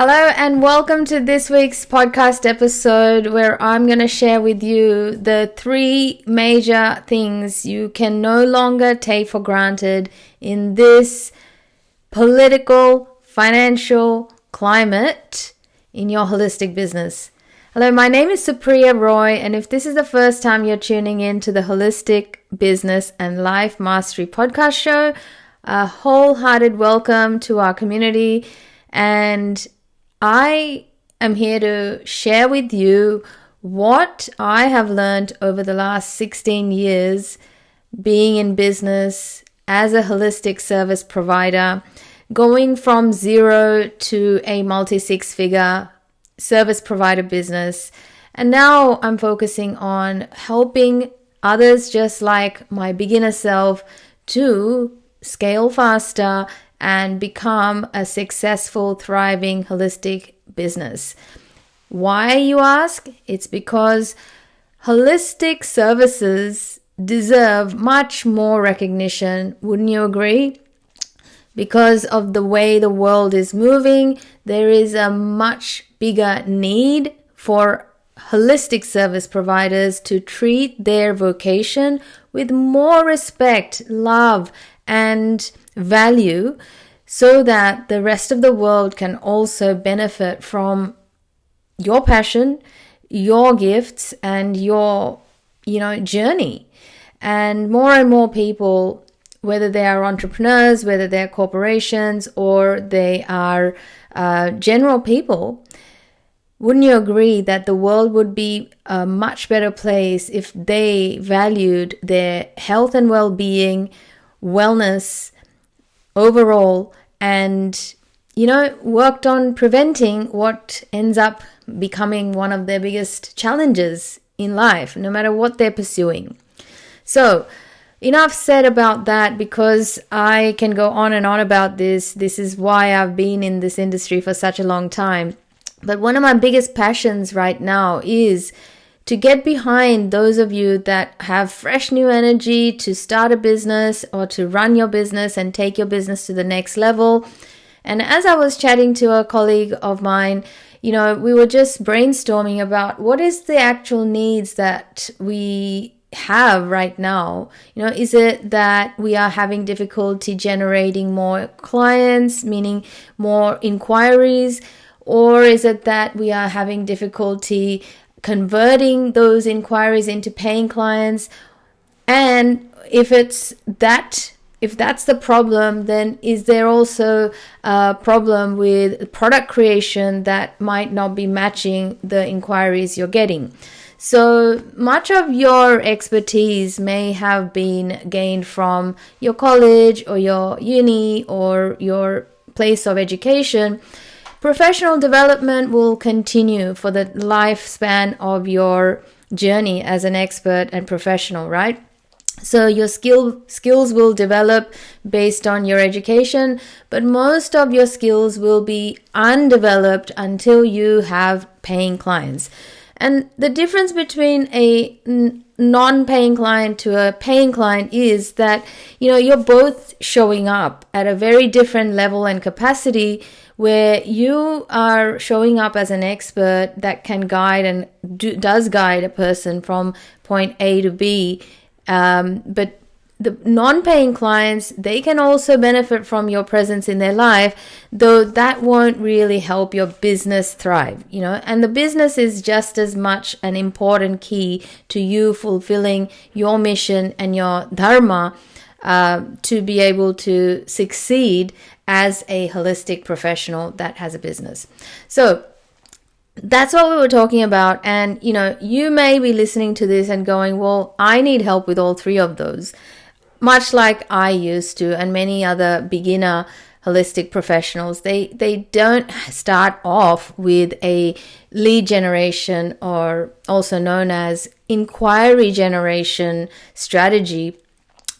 Hello and welcome to this week's podcast episode where I'm going to share with you the 3 major things you can no longer take for granted in this political, financial climate in your holistic business. Hello, my name is Supriya Roy, and if this is the first time you're tuning in to the Holistic Business and Life Mastery podcast show, a wholehearted welcome to our community. And I am here to share with you what I have learned over the last 16 years being in business as a holistic service provider, going from zero to a multi-6-figure service provider business. And now I'm focusing on helping others just like my beginner self to scale faster and become a successful, thriving, holistic business. Why, you ask? It's because holistic services deserve much more recognition, wouldn't you agree? Because of the way the world is moving, there is a much bigger need for holistic service providers to treat their vocation with more respect, love, and value, so that the rest of the world can also benefit from your passion, your gifts, and your journey. And more people, whether they are entrepreneurs, whether they're corporations, or they are general people, wouldn't you agree that the world would be a much better place if they valued their health and well-being, wellness overall, and worked on preventing what ends up becoming one of their biggest challenges in life, no matter what they're pursuing. So enough said about that, because I can go on and on about this. This is why I've been in this industry for such a long time. But one of my biggest passions right now is to get behind those of you that have fresh new energy to start a business or to run your business and take your business to the next level. And as I was chatting to a colleague of mine, we were just brainstorming about what is the actual needs that we have right now. Is it that we are having difficulty generating more clients, meaning more inquiries? Or is it that we are having difficulty converting those inquiries into paying clients? And if that's the problem, then is there also a problem with product creation that might not be matching the inquiries you're getting? So much of your expertise may have been gained from your college or your uni or your place of education. Professional development will continue for the lifespan of your journey as an expert and professional, right? So your skills will develop based on your education, but most of your skills will be undeveloped until you have paying clients. And the difference between a non-paying client to a paying client is that, you're both showing up at a very different level and capacity, where you are showing up as an expert that can guide and does guide a person from point A to B. But the non-paying clients, they can also benefit from your presence in their life, though that won't really help your business thrive, and the business is just as much an important key to you fulfilling your mission and your dharma to be able to succeed as a holistic professional that has a business. So that's what we were talking about. And, you may be listening to this and going, well, I need help with all 3 of those, much like I used to, and many other beginner holistic professionals. They don't start off with a lead generation, or also known as inquiry generation strategy.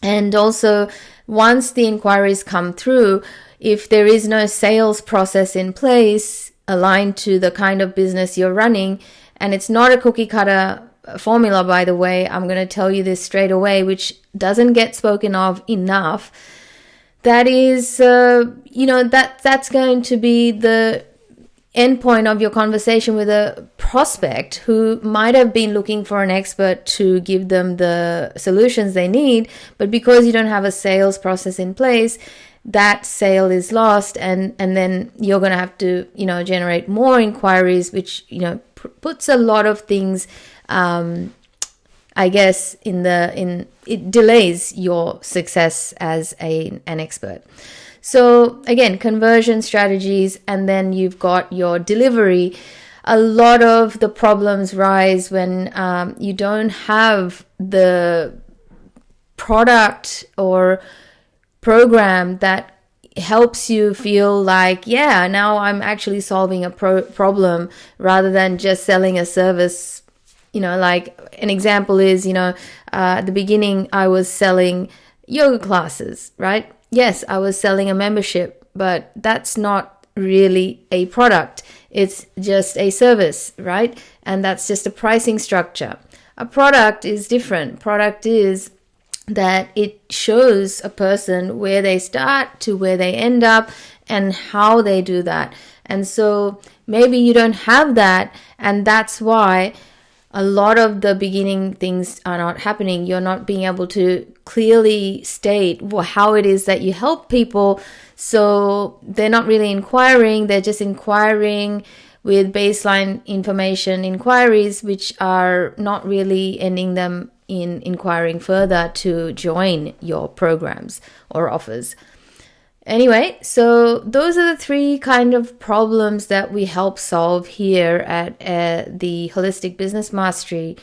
And also, once the inquiries come through, if there is no sales process in place aligned to the kind of business you're running, and it's not a cookie cutter formula, by the way, I'm going to tell you this straight away, which doesn't get spoken of enough, that is, that's going to be the end point of your conversation with a prospect who might have been looking for an expert to give them the solutions they need, but because you don't have a sales process in place, that sale is lost, and then you're going to have to, generate more inquiries, which, puts a lot of things, I guess, it delays your success as an expert. So again, conversion strategies, and then you've got your delivery. A lot of the problems rise when you don't have the product or program that helps you feel like, yeah, now I'm actually solving a problem rather than just selling a service. Like an example is, at the beginning I was selling yoga classes, right? Yes, I was selling a membership, but that's not really a product. It's just a service, right? And that's just a pricing structure. A product is different. Product is that it shows a person where they start to where they end up and how they do that. And so maybe you don't have that, and that's why a lot of the beginning things are not happening. You're not being able to clearly state how it is that you help people. So they're not really inquiring. They're just inquiring with baseline information inquiries, which are not really ending them in inquiring further to join your programs or offers. Anyway, so those are the three kind of problems that we help solve here at the Holistic Business Mastery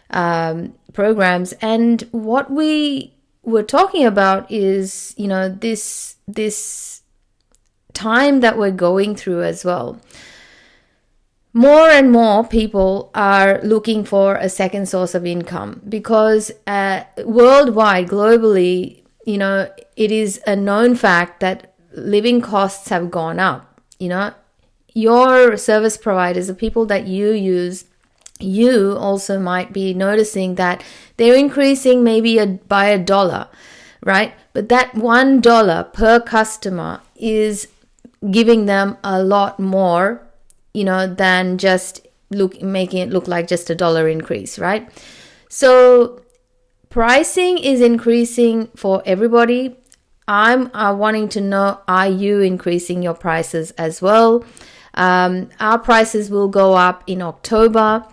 programs. And what we were talking about is, this time that we're going through as well. More and more people are looking for a second source of income because worldwide, globally, it is a known fact that living costs have gone up. Your service providers, the people that you use, you also might be noticing that they're increasing maybe by $1, right? But that $1 per customer is giving them a lot more, than just making it look like just $1 increase, right? So pricing is increasing for everybody. I'm wanting to know, are you increasing your prices as well? Our prices will go up in October.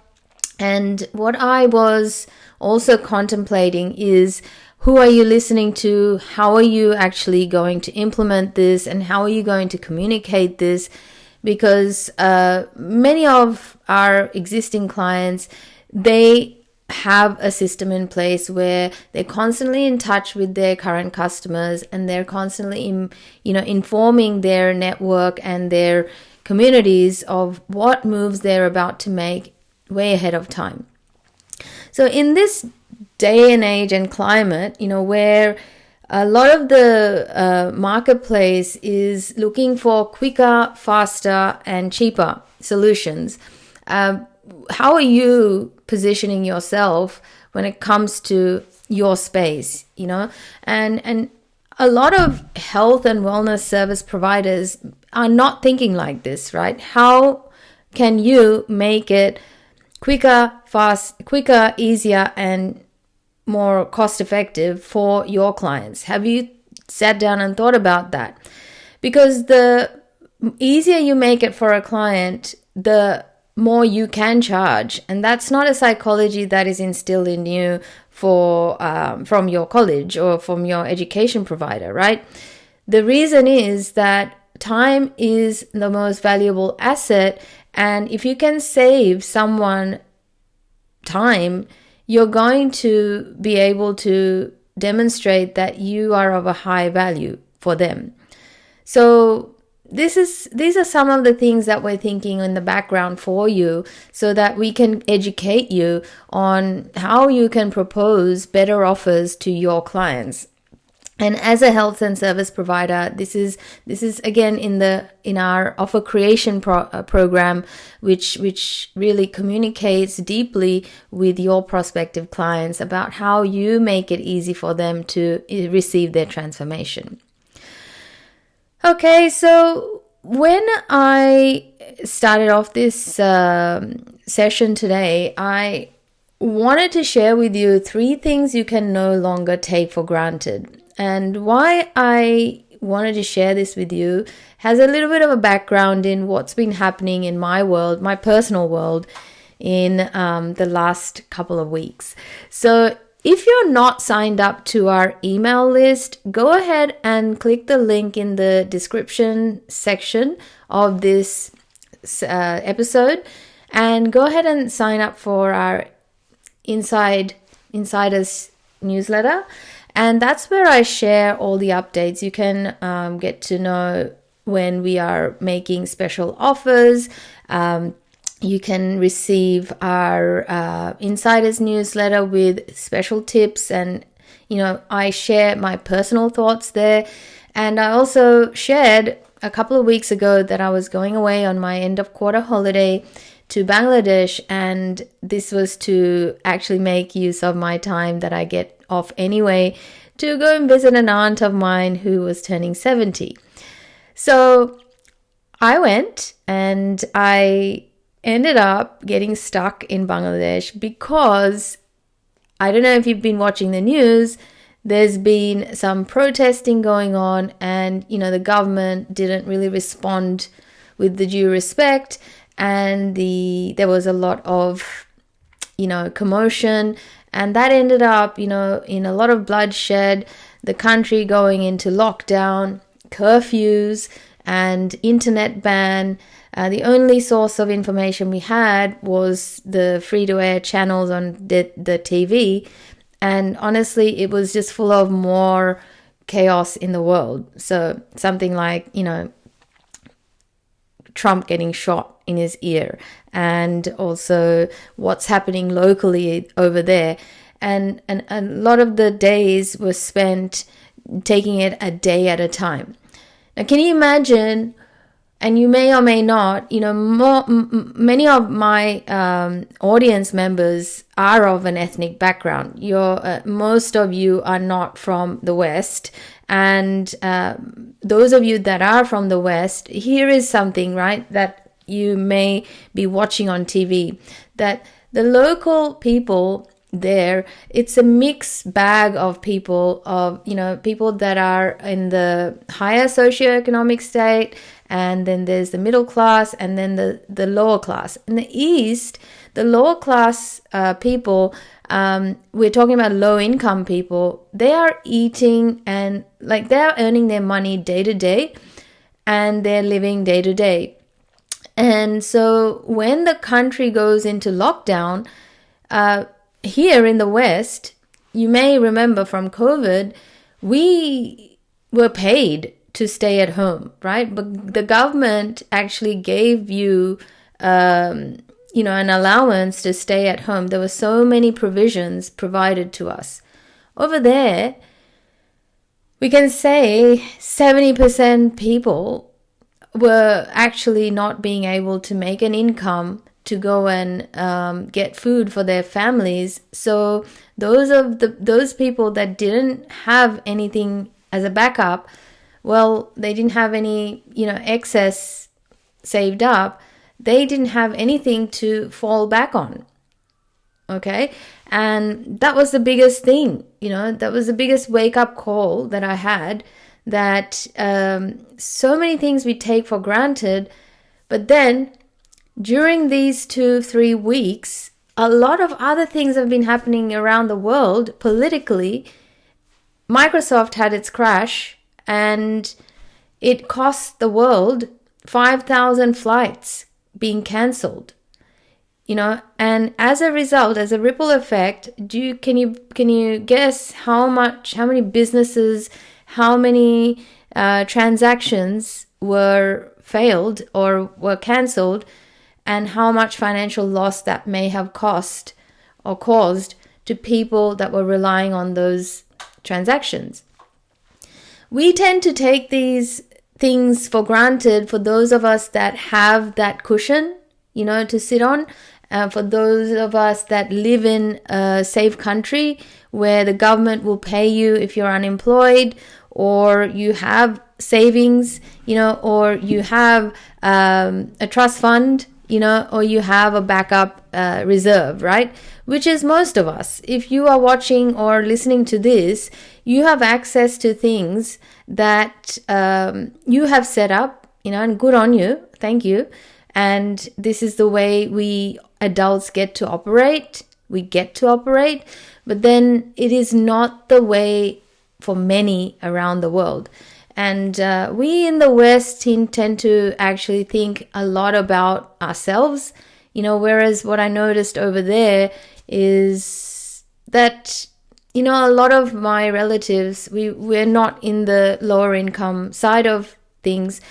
And what I was also contemplating is, who are you listening to? How are you actually going to implement this? And how are you going to communicate this? Because many of our existing clients, they have a system in place where they're constantly in touch with their current customers, and they're constantly informing their network and their communities of what moves they're about to make way ahead of time. So in this day and age and climate, where a lot of the marketplace is looking for quicker, faster, and cheaper solutions, how are you positioning yourself when it comes to your space? And a lot of health and wellness service providers are not thinking like this, right? How can you make it quicker, easier, and more cost effective for your clients? Have you sat down and thought about that? Because the easier you make it for a client, the more you can charge. And that's not a psychology that is instilled in you from your college or from your education provider, right? The reason is that time is the most valuable asset, and if you can save someone time, you're going to be able to demonstrate that you are of a high value for them. So these are some of the things that we're thinking in the background for you, so that we can educate you on how you can propose better offers to your clients. And as a health and service provider, this is again in our offer creation program, which really communicates deeply with your prospective clients about how you make it easy for them to receive their transformation. Okay, so when I started off this session today, I wanted to share with you 3 things you can no longer take for granted. And why I wanted to share this with you has a little bit of a background in what's been happening in my world, my personal world, in the last couple of weeks. So if you're not signed up to our email list, go ahead and click the link in the description section of this episode and go ahead and sign up for our Insiders newsletter. And that's where I share all the updates. You can get to know when we are making special offers. You can receive our Insiders newsletter with special tips, and I share my personal thoughts there. And I also shared a couple of weeks ago that I was going away on my end of quarter holiday to Bangladesh, and this was to actually make use of my time that I get off anyway to go and visit an aunt of mine who was turning 70. So I went, and I ended up getting stuck in Bangladesh because, I don't know if you've been watching the news, there's been some protesting going on, and the government didn't really respond with the due respect, and there was a lot of commotion, and that ended up in a lot of bloodshed, the country going into lockdown, curfews, and internet ban. The only source of information we had was the free-to-air channels on the TV. And honestly, it was just full of more chaos in the world. So something like, Trump getting shot in his ear, and also what's happening locally over there. And a lot of the days were spent taking it a day at a time. Now, can you imagine? And you may or may not, many of my audience members are of an ethnic background. Most of you are not from the West. And those of you that are from the West, here is something, right, that you may be watching on TV, that the local people there, it's a mixed bag of people, people that are in the higher socioeconomic state, and then there's the middle class, and then the lower class. In the East, the lower class people, we're talking about low income people, they are eating and they're earning their money day to day, and they're living day to day. And so when the country goes into lockdown, here in the West, you may remember from COVID, we were paid to stay at home, right? But the government actually gave you, an allowance to stay at home. There were so many provisions provided to us. Over there, we can say 70% people were actually not being able to make an income to go and get food for their families. So those people that didn't have anything as a backup, well, they didn't have any, excess saved up. They didn't have anything to fall back on. Okay. And that was the biggest thing, that was the biggest wake up call that I had, that so many things we take for granted. But then during these 2-3 weeks, a lot of other things have been happening around the world politically. Microsoft had its crash, and it cost the world 5,000 flights being cancelled. And as a result, as a ripple effect, can you guess how many businesses, how many transactions were failed or were cancelled, and how much financial loss that may have cost or caused to people that were relying on those transactions? We tend to take these things for granted for those of us that have that cushion, to sit on. For those of us that live in a safe country where the government will pay you if you're unemployed, or you have savings, or you have a trust fund, or you have a backup reserve, right? Which is most of us. If you are watching or listening to this, you have access to things that you have set up, and good on you. Thank you. And this is the way we adults get to operate. We get to operate, but then it is not the way for many around the world. And we in the West tend to actually think a lot about ourselves, whereas what I noticed over there is that, a lot of my relatives, we're not in the lower income side of things,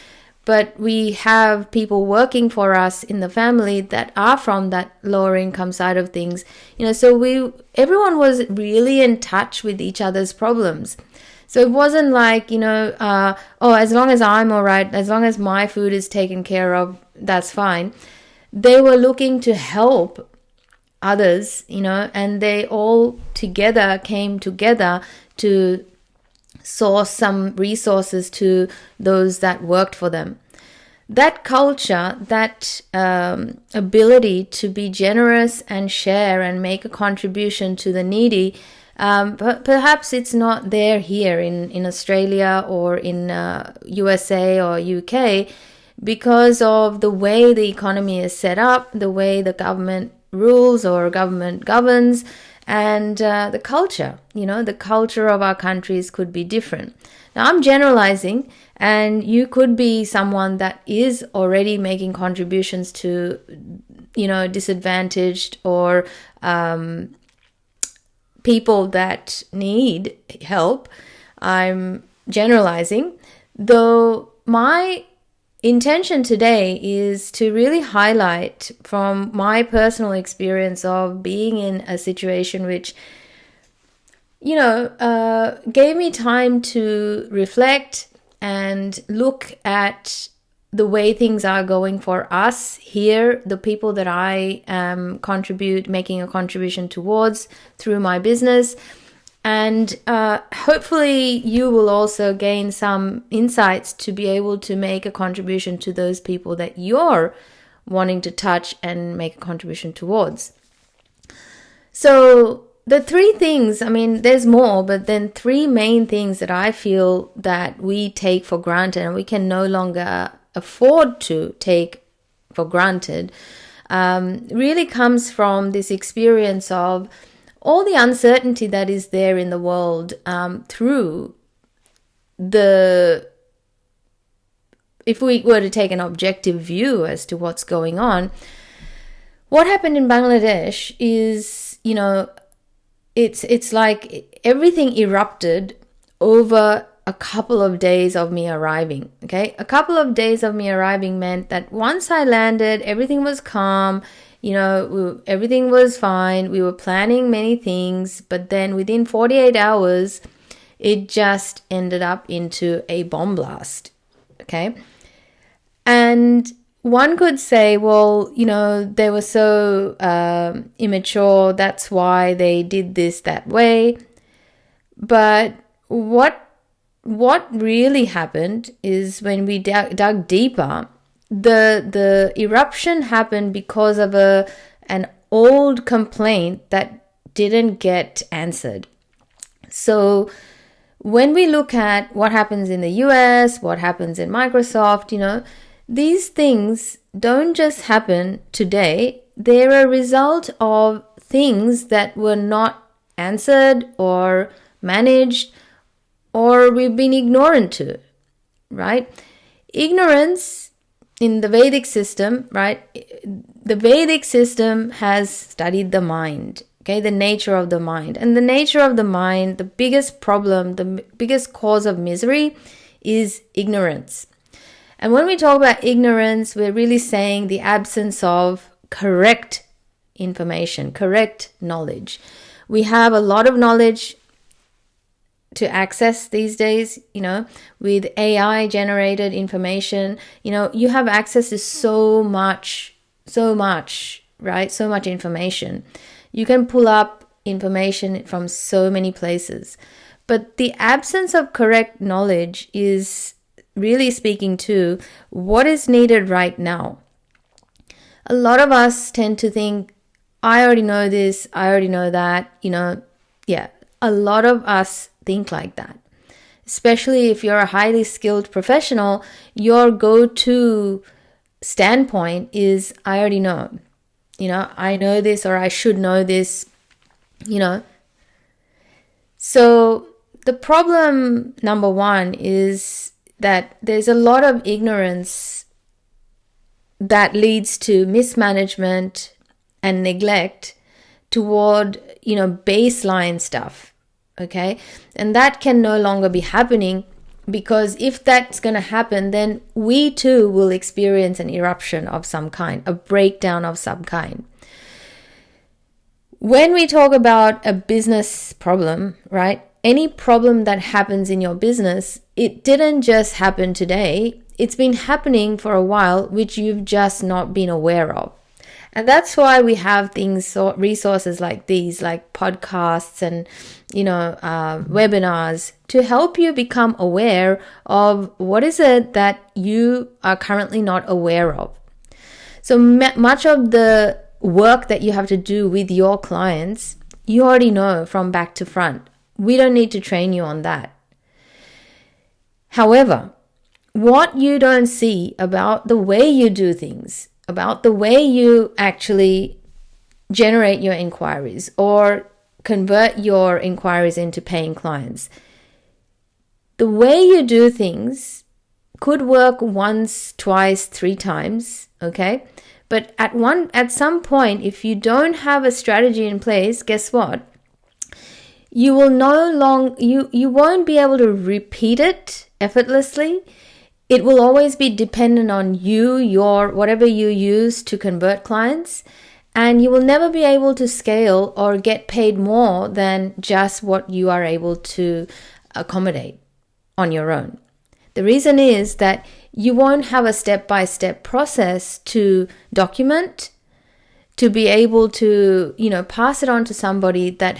but we have people working for us in the family that are from that lower income side of things. So everyone was really in touch with each other's problems. So it wasn't like, as long as I'm all right, as long as my food is taken care of, that's fine. They were looking to help others, and they all came together to source some resources to those that worked for them. That culture, that ability to be generous and share and make a contribution to the needy, but perhaps it's not there here in Australia or in USA or UK because of the way the economy is set up, the way the government rules or government governs, and the culture, the culture of our countries could be different. Now, I'm generalizing, and you could be someone that is already making contributions to, disadvantaged or people that need help. I'm generalizing, though my intention today is to really highlight from my personal experience of being in a situation which, gave me time to reflect and look at the way things are going for us here, the people that I am making a contribution towards through my business. And hopefully you will also gain some insights to be able to make a contribution to those people that you're wanting to touch and make a contribution towards. So the three things, there's more, but then three main things that I feel that we take for granted and we can no longer afford to take for granted really comes from this experience of all the uncertainty that is there in the world through if we were to take an objective view as to what's going on. What happened in Bangladesh is, it's like everything erupted over a couple of days of me arriving, okay? A couple of days of me arriving meant that once I landed, everything was calm, everything was fine. We were planning many things, but then within 48 hours, it just ended up into a bomb blast, okay? And one could say, well, they were so immature, that's why they did this that way. But what really happened is when we dug deeper, the eruption happened because of an old complaint that didn't get answered. So when we look at what happens in the US, what happens in Microsoft, these things don't just happen today. They're a result of things that were not answered or managed or we've been ignorant to, right? Ignorance in the Vedic system, right? The Vedic system has studied the mind, okay? The nature of the mind. And the nature of the mind, the biggest problem, the biggest cause of misery is ignorance. And when we talk about ignorance, we're really saying the absence of correct information, correct knowledge. We have a lot of knowledge to access these days, with AI generated information, you have access to so much, right? So much information. You can pull up information from so many places. But the absence of correct knowledge is really speaking to what is needed right now. A lot of us tend to think, I already know this, I already know that, a lot of us think like that. Especially if you're a highly skilled professional, your go-to standpoint is, I already know. I know this, or I should know this, So the problem number one is that there's a lot of ignorance that leads to mismanagement and neglect toward, baseline stuff. Okay. And that can no longer be happening, because if that's going to happen, then we too will experience an eruption of some kind, a breakdown of some kind. When we talk about a business problem, right? Any problem that happens in your business, it didn't just happen today. It's been happening for a while, which you've just not been aware of. And that's why we have resources like these, like podcasts and, webinars, to help you become aware of what is it that you are currently not aware of. So much of the work that you have to do with your clients, you already know from back to front. We don't need to train you on that. However, what you don't see about the way you do things, about the way you actually generate your inquiries or convert your inquiries into paying clients, the way you do things could work once, twice, 3 times, okay? But at some point, if you don't have a strategy in place, guess what? You will you won't be able to repeat it effortlessly. It will always be dependent on whatever you use to convert clients, and you will never be able to scale or get paid more than just what you are able to accommodate on your own. The reason is that you won't have a step-by-step process to document, to be able to, pass it on to somebody that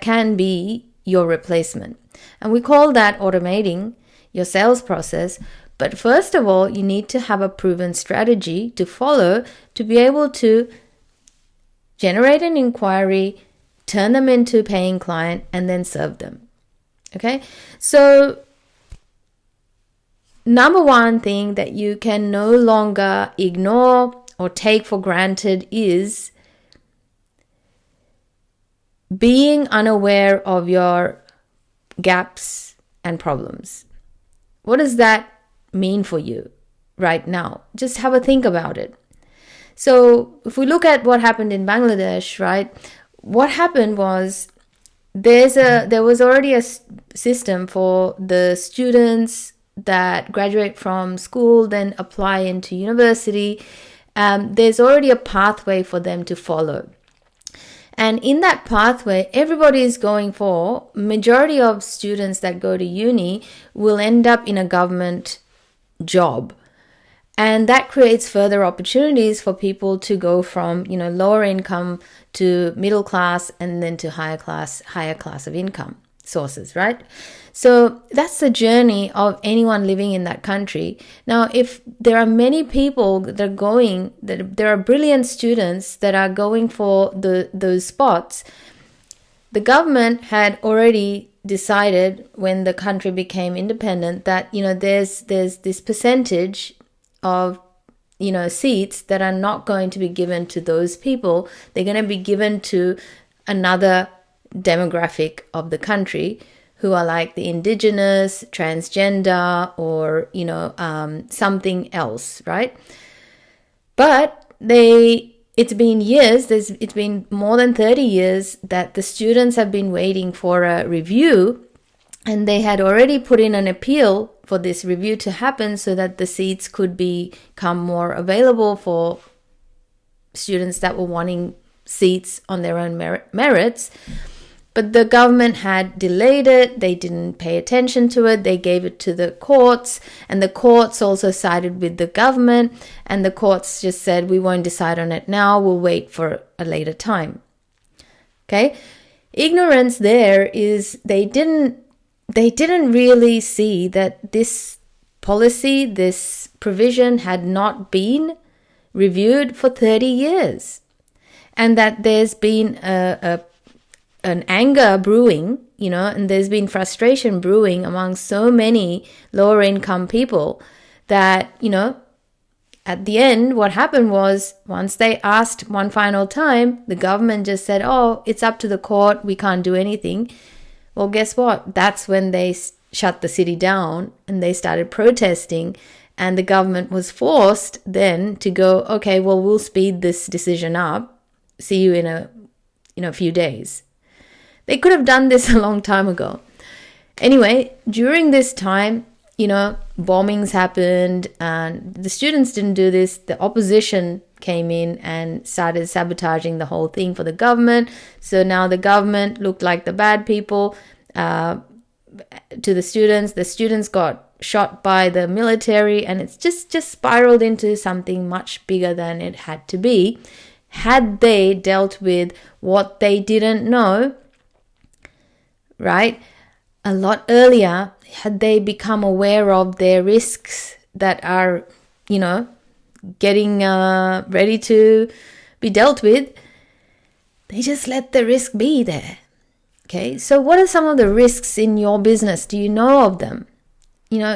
can be your replacement. And we call that automating your sales process. But first of all, you need to have a proven strategy to follow to be able to generate an inquiry, turn them into a paying client, and then serve them. Okay? So number one thing that you can no longer ignore or take for granted is being unaware of your gaps and problems. What does that mean for you right now? Just have a think about it. So if we look at what happened in Bangladesh, right? What happened was there was already a system for the students that graduate from school, then apply into university. There's already a pathway for them to follow. And in that pathway, everybody is going for, majority of students that go to uni will end up in a government job. And that creates further opportunities for people to go from, lower income to middle class and then to higher class of income sources, right? So that's the journey of anyone living in that country. Now, if there are many people there are brilliant students that are going for those spots, the government had already decided when the country became independent that, there's this percentage of, seats that are not going to be given to those people. They're going to be given to another demographic of the country who are like the indigenous, transgender, or, something else, right? But it's been years, it's been more than 30 years that the students have been waiting for a review, and they had already put in an appeal for this review to happen so that the seats could become more available for students that were wanting seats on their own merits. But the government had delayed it. They didn't pay attention to it. They gave it to the courts, and the courts also sided with the government, and the courts just said, we won't decide on it now. We'll wait for a later time. Okay? Ignorance there is they didn't they didn't really see that this policy, this provision had not been reviewed for 30 years, and that there's been an anger brewing, and there's been frustration brewing among so many lower income people that, at the end, what happened was, once they asked one final time, the government just said, oh, it's up to the court, we can't do anything. Well, guess what? That's when they shut the city down and they started protesting, and the government was forced then to go, okay, well, we'll speed this decision up. See you in a few days. They could have done this a long time ago. Anyway, during this time, bombings happened, and the students didn't do this. The opposition came in and started sabotaging the whole thing for the government. So now the government looked like the bad people to the students. The students got shot by the military, and it's just spiraled into something much bigger than it had to be. Had they dealt with what they didn't know, right, a lot earlier, had they become aware of their risks that are, getting ready to be dealt with, they just let the risk be there. Okay, so what are some of the risks in your business? Do you know of them?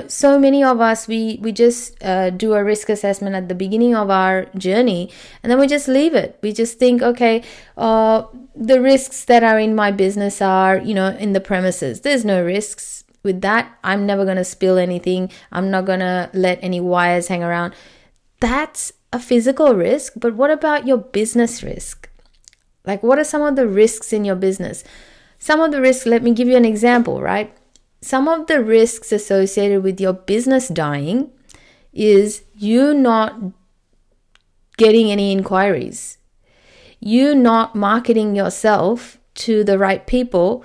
So many of us, we just do a risk assessment at the beginning of our journey, and then we just leave it. We just think, okay, the risks that are in my business are, in the premises. There's no risks with that. I'm never going to spill anything. I'm not going to let any wires hang around. That's a physical risk, but what about your business risk? Like, what are some of the risks in your business? Some of the risks, let me give you an example, right? Some of the risks associated with your business dying is you not getting any inquiries, you not marketing yourself to the right people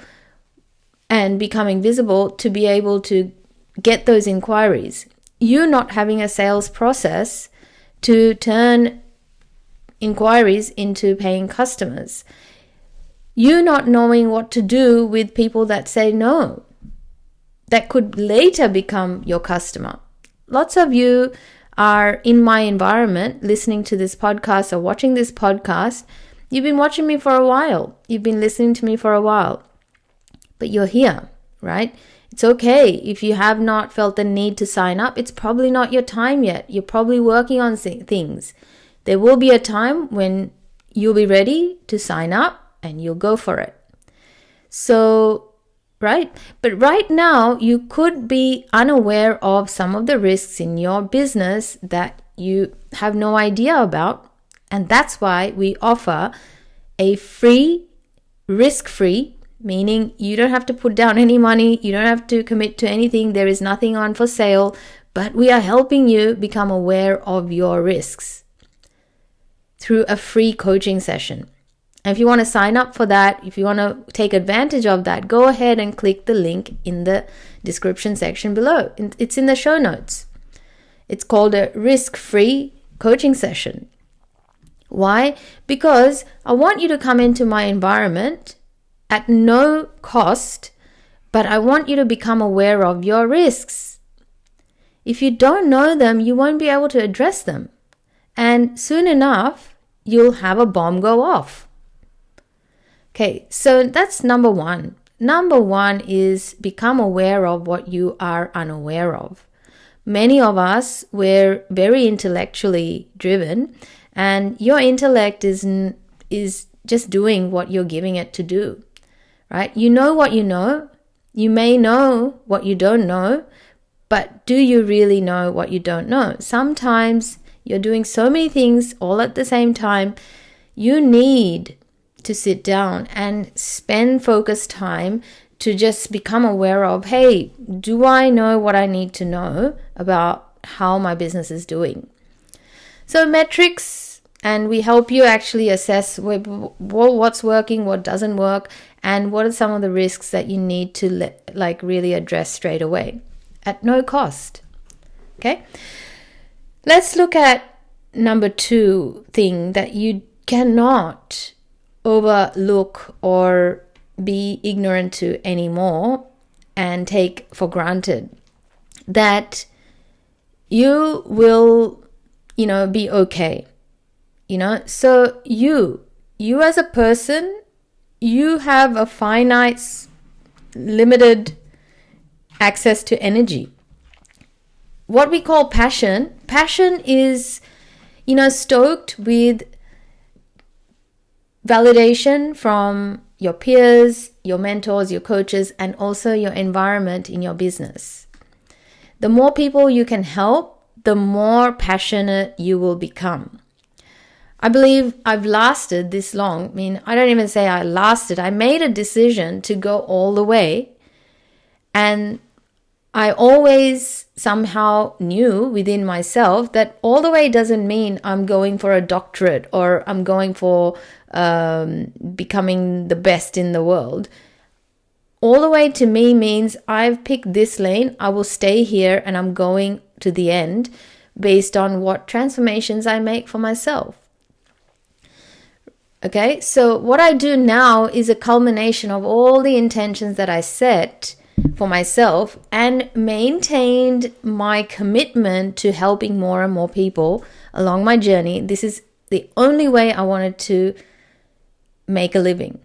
and becoming visible to be able to get those inquiries, you not having a sales process to turn inquiries into paying customers, you not knowing what to do with people that say no, that could later become your customer. Lots of you are in my environment listening to this podcast or watching this podcast. You've been watching me for a while. You've been listening to me for a while. But you're here, right? It's okay if you have not felt the need to sign up. It's probably not your time yet. You're probably working on things. There will be a time when you'll be ready to sign up and you'll go for it. So, right? But right now, you could be unaware of some of the risks in your business that you have no idea about. And that's why we offer a free, risk-free, meaning you don't have to put down any money, you don't have to commit to anything, there is nothing on for sale, but we are helping you become aware of your risks through a free coaching session. And if you want to sign up for that, if you want to take advantage of that, go ahead and click the link in the description section below. It's in the show notes. It's called a risk-free coaching session. Why? Because I want you to come into my environment at no cost, but I want you to become aware of your risks. If you don't know them, you won't be able to address them. And soon enough, you'll have a bomb go off. Okay, so that's number one. Number one is become aware of what you are unaware of. Many of us, we're very intellectually driven, and your intellect is just doing what you're giving it to do, right? You know what you know. You may know what you don't know, but do you really know what you don't know? Sometimes you're doing so many things all at the same time. You need to sit down and spend focused time to just become aware of, hey, do I know what I need to know about how my business is doing? So metrics, and we help you actually assess what's working, what doesn't work, and what are some of the risks that you need to really address straight away at no cost. Okay? Let's look at number 2 thing that you cannot overlook or be ignorant to anymore, and take for granted that you will, be okay. So you as a person, you have a finite, limited access to energy. What we call passion is, stoked with validation from your peers, your mentors, your coaches, and also your environment in your business. The more people you can help, the more passionate you will become. I believe I've lasted this long. I don't even say I lasted. I made a decision to go all the way. And I always somehow knew within myself that all the way doesn't mean I'm going for a doctorate or I'm going for becoming the best in the world. All the way to me means I've picked this lane, I will stay here, and I'm going to the end based on what transformations I make for myself. Okay, so what I do now is a culmination of all the intentions that I set for myself and maintained my commitment to helping more and more people along my journey. This is the only way I wanted to make a living.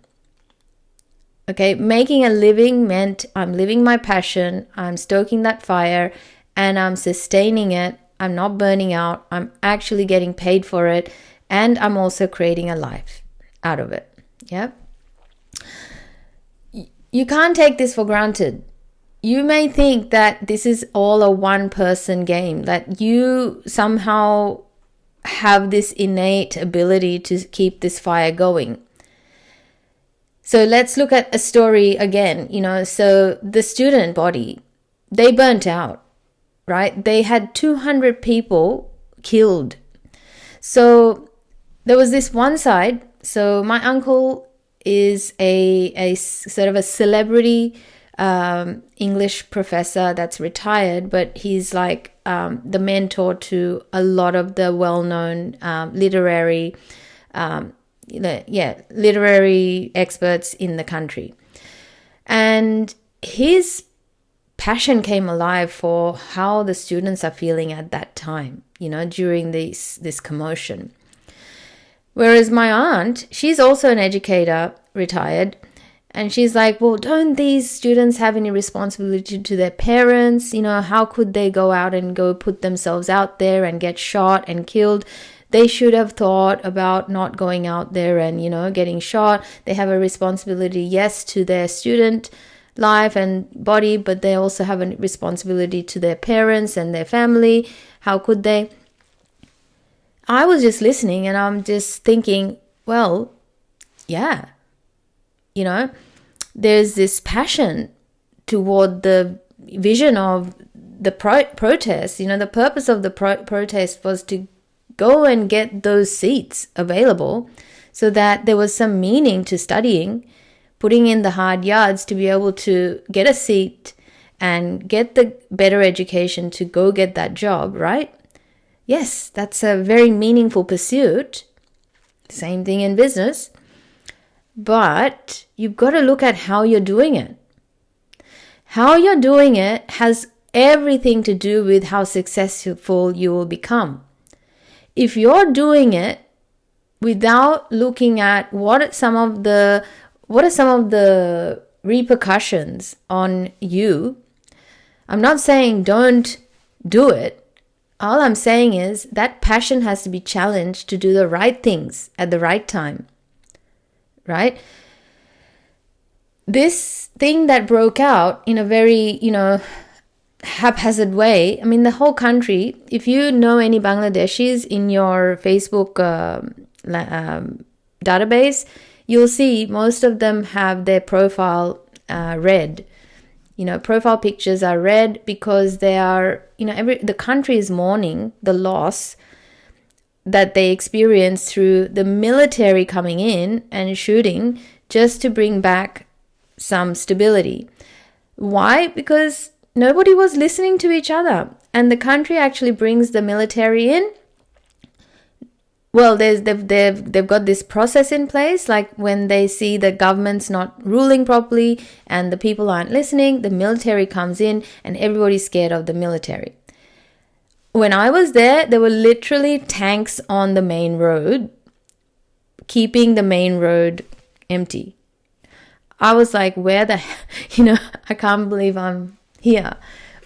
Okay, making a living meant I'm living my passion, I'm stoking that fire, and I'm sustaining it. I'm not burning out. I'm actually getting paid for it, and I'm also creating a life out of it. Yeah. You can't take this for granted. You may think that this is all a one-person game, that you somehow have this innate ability to keep this fire going. So let's look at a story again. So the student body, they burnt out, right? They had 200 people killed. So there was this one side. So my uncle is a sort of a celebrity English professor that's retired, but he's like the mentor to a lot of the well-known literary experts in the country. And his passion came alive for how the students are feeling at that time, during this commotion. Whereas my aunt, she's also an educator, retired, and she's like, well, don't these students have any responsibility to their parents? How could they go out and go put themselves out there and get shot and killed? They should have thought about not going out there and, getting shot. They have a responsibility, yes, to their student life and body, but they also have a responsibility to their parents and their family. How could they? I was just listening and I'm just thinking, well, yeah, there's this passion toward the vision of the protest. The purpose of the protest was to go and get those seats available so that there was some meaning to studying, putting in the hard yards to be able to get a seat and get the better education to go get that job, right? Yes, that's a very meaningful pursuit. Same thing in business. But you've got to look at how you're doing it. How you're doing it has everything to do with how successful you will become. If you're doing it without looking at what are some of the repercussions on you, I'm not saying don't do it. All I'm saying is that passion has to be challenged to do the right things at the right time, right? This thing that broke out in a very, haphazard way. The whole country, if you know any Bangladeshis in your Facebook database, you'll see most of them have their profile red. Profile pictures are red because they are, the country is mourning the loss that they experienced through the military coming in and shooting just to bring back some stability. Why? Because nobody was listening to each other. And the country actually brings the military in. well, they've got this process in place. Like when they see the government's not ruling properly and the people aren't listening, the military comes in and everybody's scared of the military. When I was there were literally tanks on the main road, keeping the main road empty. I was like, where the, I can't believe I'm here.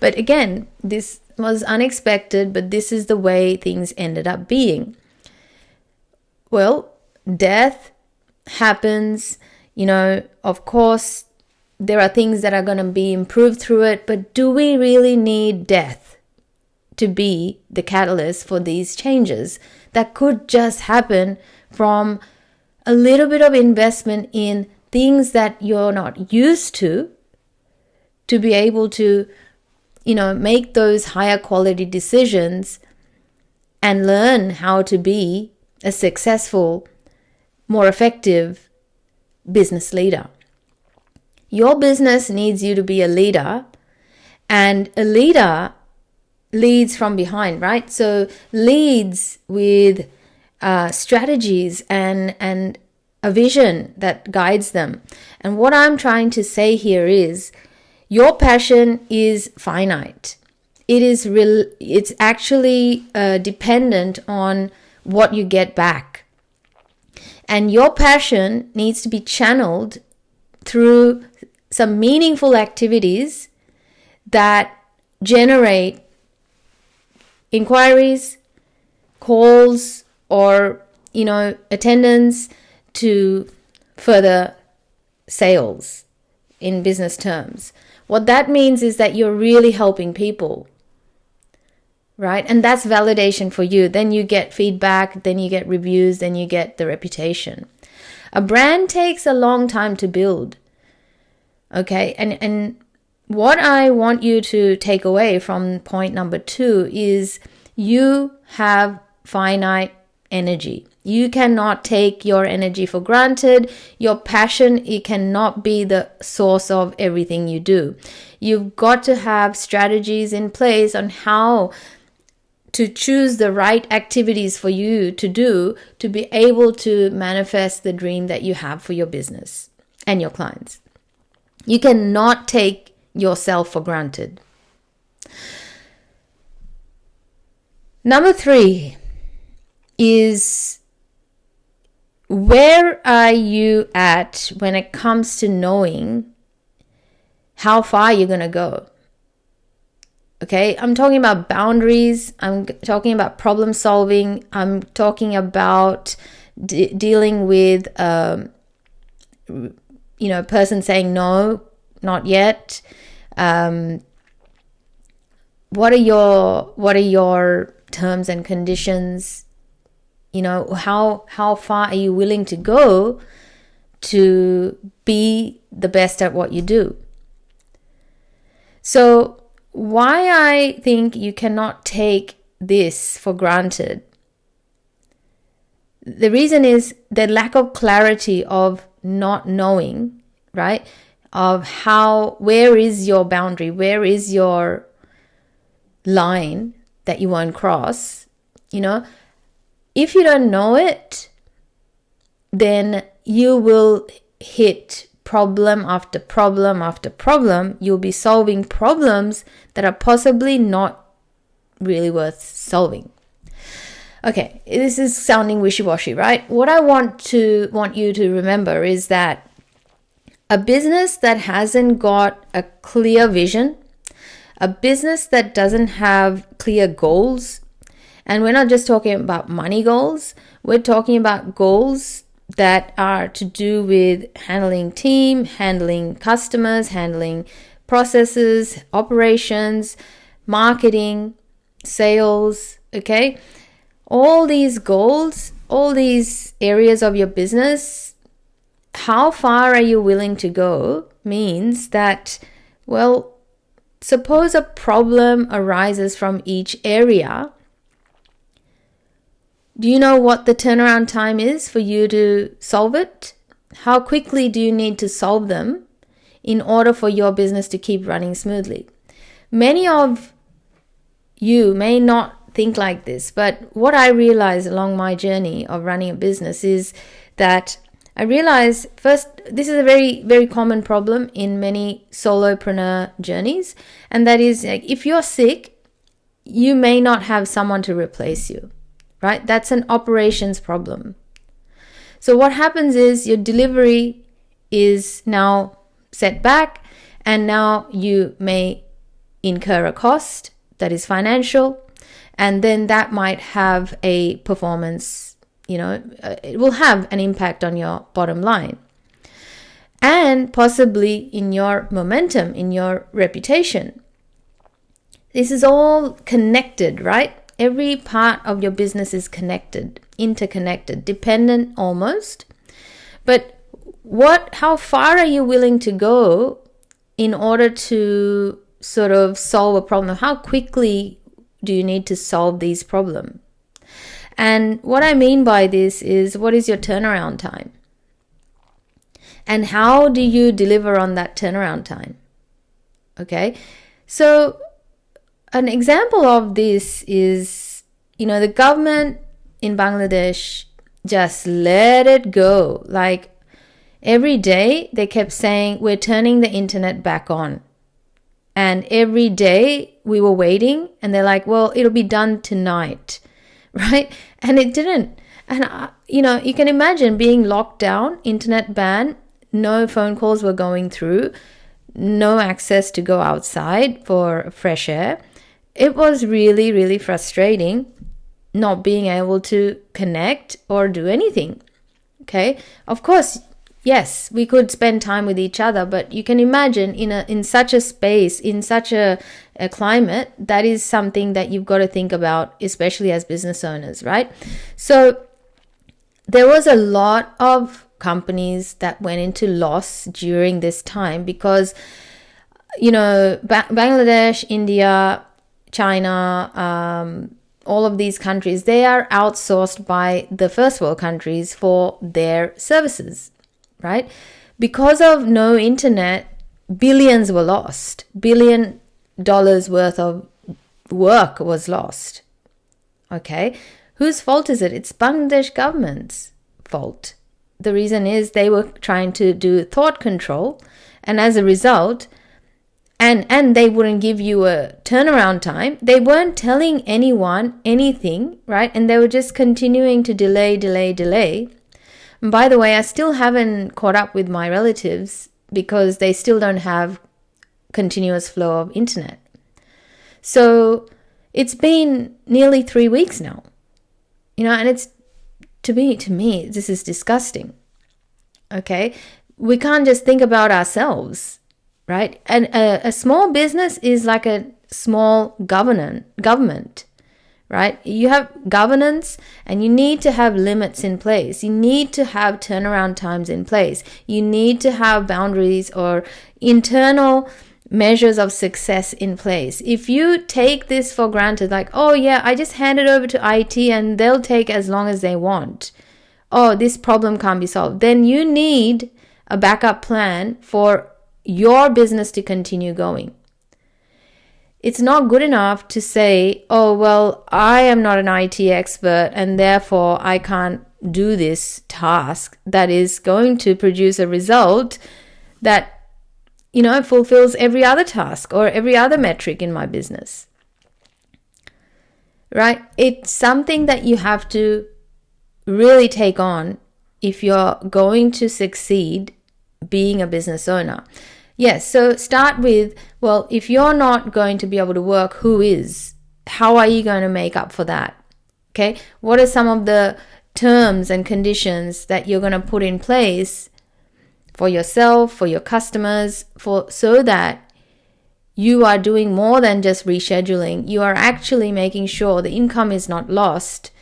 But again, this was unexpected, but this is the way things ended up being. Well, death happens, of course, there are things that are going to be improved through it, but do we really need death to be the catalyst for these changes that could just happen from a little bit of investment in things that you're not used to be able to, make those higher quality decisions and learn how to be a successful, more effective business leader. Your business needs you to be a leader, and a leader leads from behind, right? So leads with strategies and a vision that guides them. And what I'm trying to say here is your passion is finite. It's actually dependent on what you get back. And your passion needs to be channeled through some meaningful activities that generate inquiries, calls, or, attendance to further sales in business terms. What that means is that you're really helping people. Right? And that's validation for you. Then you get feedback, then you get reviews, then you get the reputation. A brand takes a long time to build. Okay? And what I want you to take away from point number 2 is you have finite energy. You cannot take your energy for granted. Your passion, it cannot be the source of everything you do. You've got to have strategies in place on how to choose the right activities for you to do to be able to manifest the dream that you have for your business and your clients. You cannot take yourself for granted. Number 3 is, where are you at when it comes to knowing how far you're going to go? Okay, I'm talking about boundaries. I'm talking about problem solving. I'm talking about dealing with, person saying no, not yet. What are your terms and conditions? How far are you willing to go to be the best at what you do? So, why I think you cannot take this for granted. The reason is the lack of clarity of not knowing, right? Of where is your boundary? Where is your line that you won't cross? If you don't know it, then you will hit problem after problem after problem. You'll be solving problems that are possibly not really worth solving. Okay, this is sounding wishy-washy, right? What I want you to remember is that a business that hasn't got a clear vision, a business that doesn't have clear goals, and we're not just talking about money goals, we're talking about goals that are to do with handling team, handling customers, handling processes, operations, marketing, sales, okay? All these goals, all these areas of your business, how far are you willing to go means that, well, suppose a problem arises from each area. Do you know what the turnaround time is for you to solve it? How quickly do you need to solve them in order for your business to keep running smoothly? Many of you may not think like this. But what I realized along my journey of running a business is that I realized first, this is a very, very common problem in many solopreneur journeys. And that is, like, if you're sick, you may not have someone to replace you, right? That's an operations problem. So what happens is your delivery is now set back, and now you may incur a cost that is financial, and then that might have a performance, it will have an impact on your bottom line, and possibly in your momentum, in your reputation. This is all connected, right? Every part of your business is connected, interconnected, dependent almost. But how far are you willing to go in order to sort of solve a problem? How quickly do you need to solve these problems? And what I mean by this is, what is your turnaround time? And how do you deliver on that turnaround time? Okay, so an example of this is, the government in Bangladesh just let it go. Like, every day they kept saying, we're turning the internet back on. And every day we were waiting, and they're like, well, it'll be done tonight, right? And it didn't. And, you can imagine being locked down, internet ban, no phone calls were going through, no access to go outside for fresh air. It was really, really frustrating not being able to connect or do anything. Okay. Of course, yes, we could spend time with each other, but you can imagine in such a space, in such a climate, that is something that you've got to think about, especially as business owners, right? So there was a lot of companies that went into loss during this time because, Bangladesh, India, China, all of these countries, they are outsourced by the first world countries for their services, right? Because of no internet, billions were lost. $1 billion worth of work was lost. Okay, whose fault is it? It's Bangladesh government's fault. The reason is they were trying to do thought control, and as a result, and they wouldn't give you a turnaround time. They weren't telling anyone anything, right? And they were just continuing to delay. And by the way, I still haven't caught up with my relatives because they still don't have continuous flow of internet. So it's been nearly 3 weeks now, and it's, to me, this is disgusting. Okay. We can't just think about ourselves, right? And a small business is like a small government, right? You have governance, and you need to have limits in place. You need to have turnaround times in place. You need to have boundaries or internal measures of success in place. If you take this for granted, like, oh yeah, I just hand it over to IT and they'll take as long as they want. Oh, this problem can't be solved. Then you need a backup plan for your business to continue going. It's not good enough to say, oh, well, I am not an IT expert and therefore I can't do this task that is going to produce a result that, fulfills every other task or every other metric in my business. Right? It's something that you have to really take on if you're going to succeed being a business owner. Yes, so start with, well, if you're not going to be able to work, who is? How are you going to make up for that? Okay, what are some of the terms and conditions that you're going to put in place for yourself, for your customers, so that you are doing more than just rescheduling. You are actually making sure the income is not lost,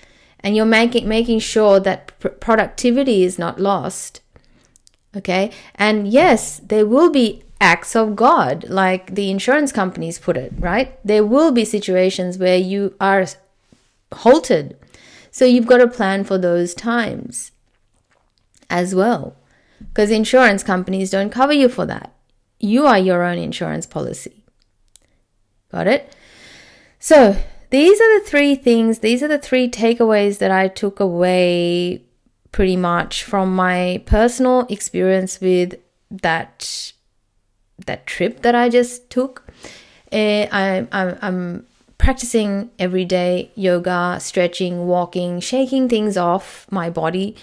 and you're making sure that productivity is not lost. Okay, and yes, there will be acts of God, like the insurance companies put it, right? There will be situations where you are halted. So you've got to plan for those times as well, because insurance companies don't cover you for that. You are your own insurance policy. Got it? So these are the three things, these are the three takeaways that I took away pretty much from my personal experience with that trip that I just took. I'm practicing every day yoga, stretching, walking, shaking things off my body.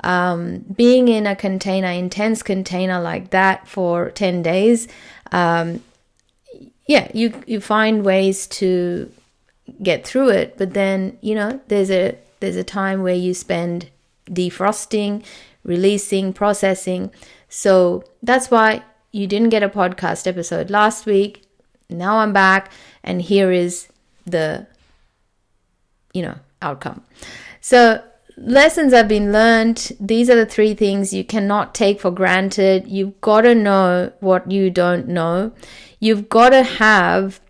Being in a container, intense container like that for 10 days, you find ways to get through it. But then, there's a time where you spend defrosting, releasing, processing. So that's why you didn't get a podcast episode last week. Now I'm back, and here is the, outcome. So lessons have been learned. These are the three things you cannot take for granted. You've got to know what you don't know. You've got to have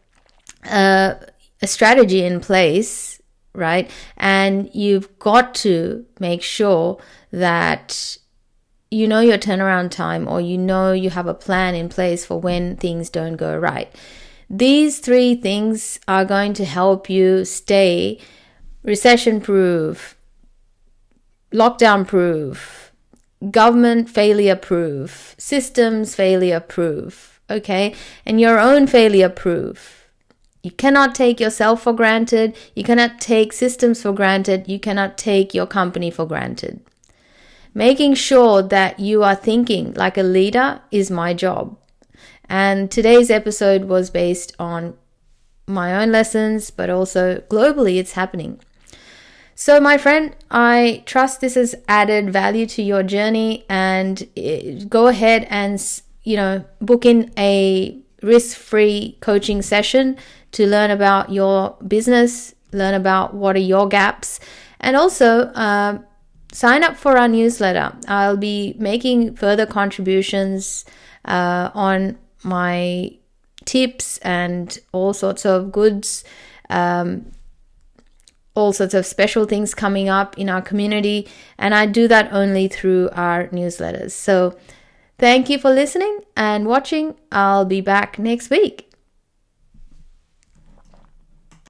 a strategy in place, right? And you've got to make sure that you know your turnaround time, or you have a plan in place for when things don't go right. These three things are going to help you stay recession-proof, lockdown-proof, government failure-proof, systems failure-proof, okay? And your own failure-proof. You cannot take yourself for granted. You cannot take systems for granted. You cannot take your company for granted. Making sure that you are thinking like a leader is my job. And today's episode was based on my own lessons, but also globally it's happening. So my friend, I trust this has added value to your journey, and go ahead and, book in a risk-free coaching session to learn about your business, learn about what are your gaps, and also sign up for our newsletter. I'll be making further contributions on my tips and all sorts of goods, all sorts of special things coming up in our community, and I do that only through our newsletters. So thank you for listening and watching. I'll be back next week.